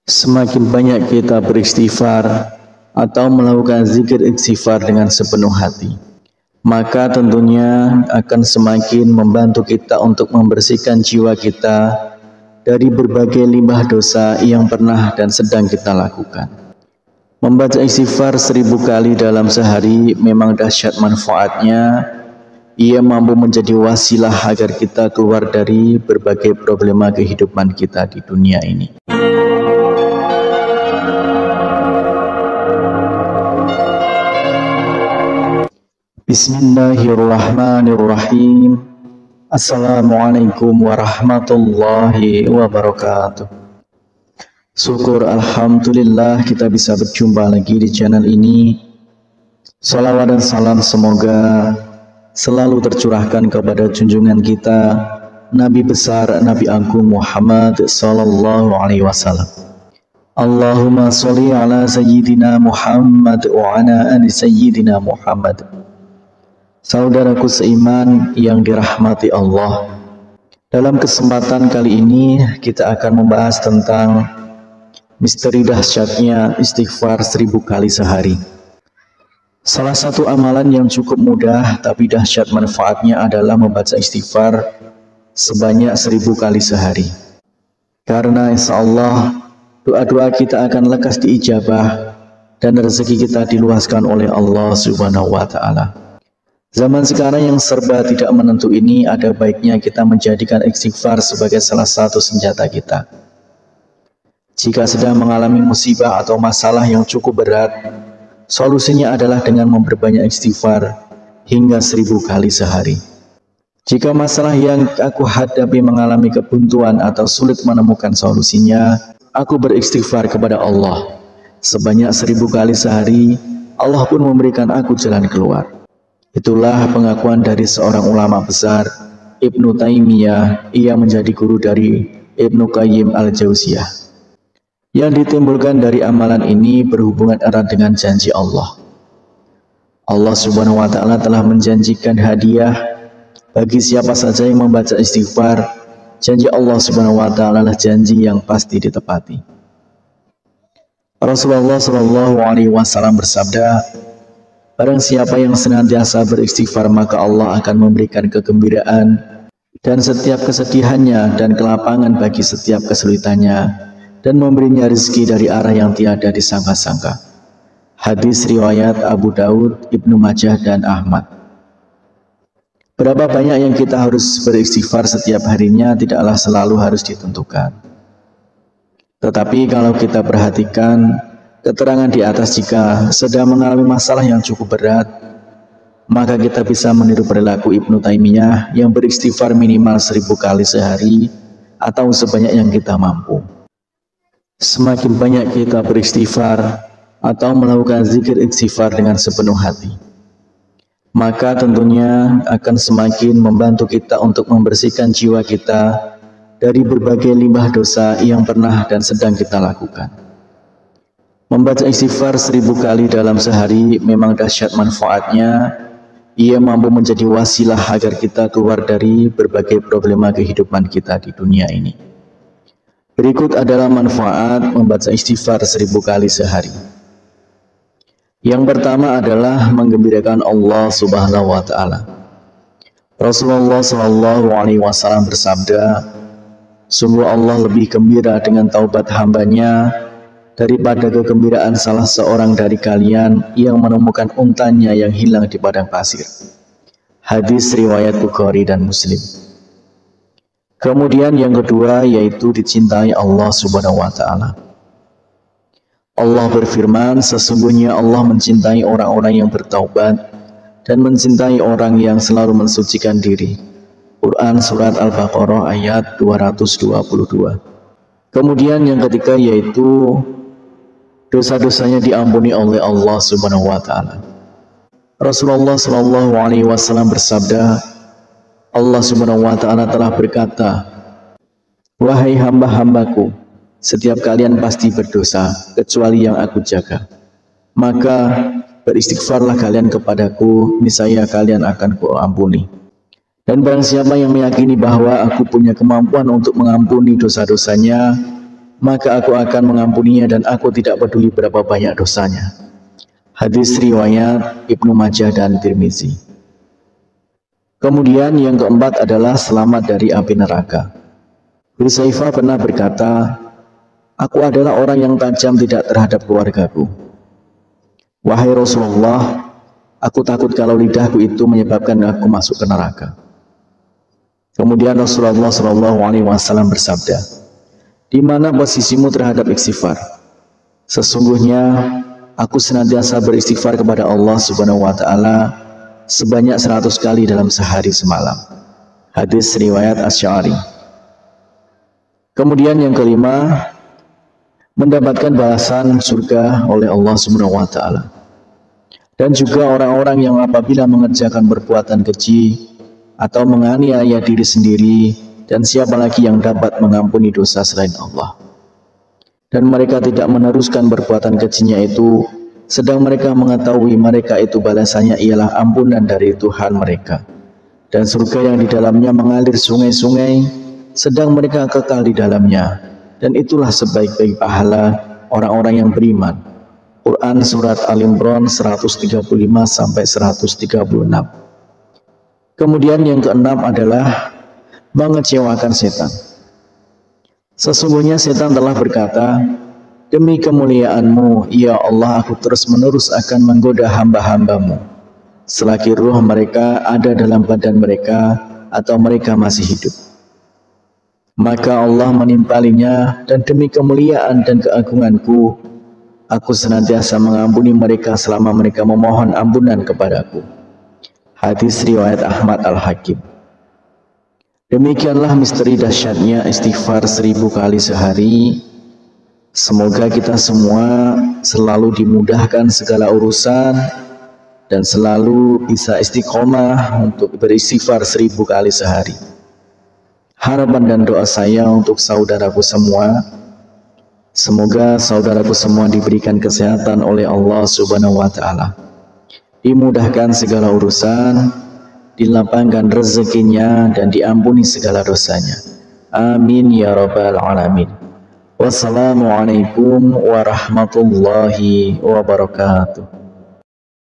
Semakin banyak kita beristighfar atau melakukan zikir istighfar dengan sepenuh hati, maka tentunya akan semakin membantu kita untuk membersihkan jiwa kita dari berbagai limbah dosa yang pernah dan sedang kita lakukan. Membaca istighfar 1000 kali dalam sehari memang dahsyat manfaatnya. Ia mampu menjadi wasilah agar kita keluar dari berbagai problema kehidupan kita di dunia ini. Bismillahirrahmanirrahim. Assalamualaikum warahmatullahi wabarakatuh. Syukur alhamdulillah kita bisa berjumpa lagi di channel ini. Salawat dan salam semoga selalu tercurahkan kepada junjungan kita Nabi besar Nabi Agung Muhammad sallallahu alaihi wasallam. Allahumma sholli ala sayyidina Muhammad wa ala ali sayyidina Muhammad. Saudaraku seiman yang dirahmati Allah, dalam kesempatan kali ini kita akan membahas tentang misteri dahsyatnya istighfar 1000 kali sehari. Salah satu amalan yang cukup mudah tapi dahsyat manfaatnya adalah membaca istighfar sebanyak 1000 kali sehari. Karena insya Allah doa-doa kita akan lekas diijabah dan rezeki kita diluaskan oleh Allah Subhanahu wa Ta'ala. Zaman sekarang yang serba tidak menentu ini, ada baiknya kita menjadikan istighfar sebagai salah satu senjata kita. Jika sedang mengalami musibah atau masalah yang cukup berat, solusinya adalah dengan memperbanyak istighfar hingga 1000 kali sehari. Jika masalah yang aku hadapi mengalami kebuntuan atau sulit menemukan solusinya, aku beristighfar kepada Allah sebanyak 1000 kali sehari. Allah pun memberikan aku jalan keluar. Itulah pengakuan dari seorang ulama besar, Ibnu Taimiyah. Ia menjadi guru dari Ibnu Qayyim al-Jauziyah. Yang ditimbulkan dari amalan ini berhubungan erat dengan janji Allah. Allah Subhanahu wa Ta'ala telah menjanjikan hadiah bagi siapa saja yang membaca istighfar. Janji Allah Subhanahu wa Ta'ala adalah janji yang pasti ditepati. Rasulullah Shallallahu alaihi wasallam bersabda, barang siapa yang senantiasa beristighfar maka Allah akan memberikan kegembiraan dan setiap kesedihannya dan kelapangan bagi setiap kesulitannya, dan memberinya rezeki dari arah yang tiada disangka-sangka. Hadis riwayat Abu Daud, Ibnu Majah, dan Ahmad. Berapa banyak yang kita harus beristighfar setiap harinya tidaklah selalu harus ditentukan. Tetapi kalau kita perhatikan keterangan di atas, jika sedang mengalami masalah yang cukup berat, maka kita bisa meniru perilaku Ibnu Taimiyah yang beristighfar minimal 1000 kali sehari atau sebanyak yang kita mampu. Semakin banyak kita beristighfar atau melakukan zikir istighfar dengan sepenuh hati, maka tentunya akan semakin membantu kita untuk membersihkan jiwa kita dari berbagai limbah dosa yang pernah dan sedang kita lakukan. Membaca istighfar 1000 kali dalam sehari memang dahsyat manfaatnya. Ia mampu menjadi wasilah agar kita keluar dari berbagai problema kehidupan kita di dunia ini. Berikut adalah manfaat membaca istighfar 1000 kali sehari. Yang pertama adalah menggembirakan Allah Subhanahu wa Ta'ala. Rasulullah Shallallahu alaihi wasallam bersabda, sungguh Allah lebih gembira dengan taubat hambanya daripada kegembiraan salah seorang dari kalian yang menemukan untanya yang hilang di padang pasir. Hadis riwayat Bukhari dan Muslim. Kemudian yang kedua yaitu dicintai Allah Subhanahu wa Ta'ala. Allah berfirman, sesungguhnya Allah mencintai orang-orang yang bertaubat dan mencintai orang yang selalu mensucikan diri. Quran Surat Al-Baqarah ayat 222. Kemudian yang ketiga yaitu dosa-dosanya diampuni oleh Allah Subhanahu wa Ta'ala. Rasulullah Shallallahu alaihi wasallam bersabda, Allah Subhanahu wa Ta'ala telah berkata, wahai hamba-hambaku, setiap kalian pasti berdosa kecuali yang aku jaga. Maka beristighfarlah kalian kepadaku, niscaya kalian akan kuampuni. Dan barang siapa yang meyakini bahwa aku punya kemampuan untuk mengampuni dosa-dosanya, maka aku akan mengampuninya dan aku tidak peduli berapa banyak dosanya. Hadis riwayat Ibnu Majah dan Tirmizi. Kemudian yang keempat adalah selamat dari api neraka. Hudzaifah pernah berkata, aku adalah orang yang tajam tidak terhadap keluargaku. Wahai Rasulullah, aku takut kalau lidahku itu menyebabkan aku masuk ke neraka. Kemudian Rasulullah SAW bersabda, di mana posisimu terhadap istighfar? Sesungguhnya aku senantiasa beristighfar kepada Allah Subhanahu wa taala sebanyak 100 kali dalam sehari semalam. Hadis riwayat Asy'ari. Kemudian yang kelima, mendapatkan balasan surga oleh Allah Subhanahu wa taala. Dan juga orang-orang yang apabila mengerjakan perbuatan keji atau menganiaya diri sendiri, dan siapa lagi yang dapat mengampuni dosa selain Allah. Dan mereka tidak meneruskan perbuatan kejinya itu, sedang mereka mengetahui mereka itu balasannya ialah ampunan dari Tuhan mereka. Dan surga yang di dalamnya mengalir sungai-sungai, sedang mereka kekal di dalamnya. Dan itulah sebaik-baik pahala orang-orang yang beriman. Quran Surat Al-Imran 135-136. Kemudian yang keenam adalah mengecewakan setan. Sesungguhnya setan telah berkata, demi kemuliaan-Mu, ya Allah, aku terus-menerus akan menggoda hamba-hamba-Mu selagi ruh mereka ada dalam badan mereka atau mereka masih hidup. Maka Allah menimpalinya, dan demi kemuliaan dan keagungan-Ku, aku senantiasa mengampuni mereka selama mereka memohon ampunan kepadaku. Hadis riwayat Ahmad Al-Hakim. Demikianlah misteri dahsyatnya istighfar 1000 kali sehari. Semoga kita semua selalu dimudahkan segala urusan dan selalu bisa istiqomah untuk beristighfar 1000 kali sehari. Harapan dan doa saya untuk saudaraku semua, semoga saudaraku semua diberikan kesehatan oleh Allah Subhanahu wa taala, dimudahkan segala urusan, dilapangkan rezekinya, dan diampuni segala dosanya. Amin ya rabbal alamin. Wassalamualaikum warahmatullahi wabarakatuh.